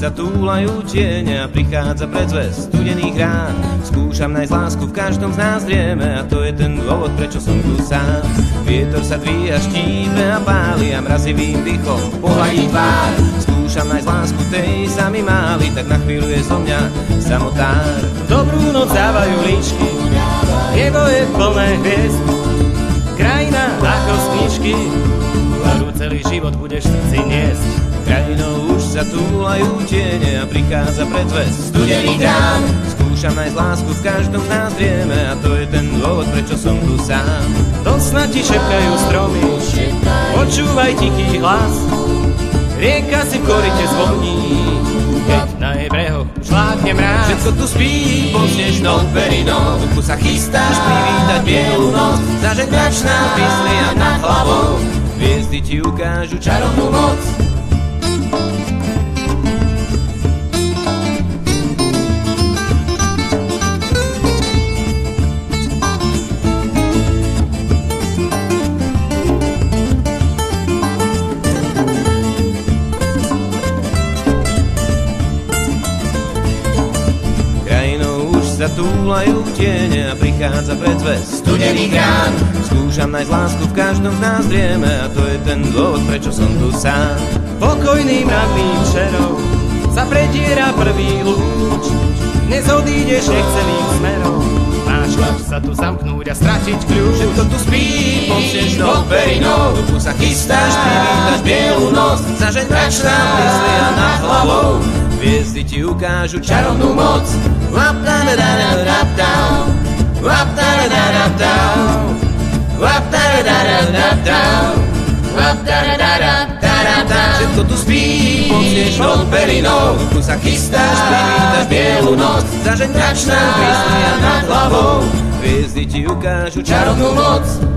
sa túlajú tiene a prichádza predzvesť studených rán. Skúšam nájsť lásku v každom z nás zrieme a to je ten dôvod, prečo som tu sám. Vietor sa dvíja, štípe a páli a mrazivým dýchom pohľadí tvár. Skúšam nájsť lásku, tej sa mi máli, tak na chvíľu je zo mňa samotár. Dobrú noc dávajú líčky, nebo je plné hviezd, krajina ako z knižky, ktorú celý život budeš v srdci niesť. Krajinou už sa túlajú tiene a prichádza predzvesť studených rán. Skúšam nájsť lásku v každom z nás zrieme a to je ten dôvod, prečo som tu sám. Do sna ti šepkajú stromy, počúvaj tichý hlas, rieka si v korite zvoní, keď na jej brehoch šlákne mráz. Všetko tu spí pod snežnou perinou, tu sa chystáš privítať bielu noc, zažehnať nám píslia nad hlavou, hviezdy ti ukážu čarovnú moc. Zatúlajú tiene a prichádza predzvesť studených rán. Skúšam nájsť lásku v každom z nás zrieme a to je ten dôvod, prečo som tu sám. Pokojným radným šerom sa prediera prvý lúč, dnes odídeš nechceným smerom, máš chuť sa tu zamknúť a stratiť kľúč. Všetko tu spí pod snežnou perinou, tu sa chystáš privítať bielu noc, zažeť mračná myslia nad hlavou, hviezdy ti ukážu čarovnú moc. Wap da da da da da, wap da da da da, wap da da da da, wap da da da da. Všetko tu spí pod snežnou perinou, tu sa chystáš privítať bielu noc, zažeň mračná myslia nad hlavou, hviezdy ti ukážu čarovnú moc.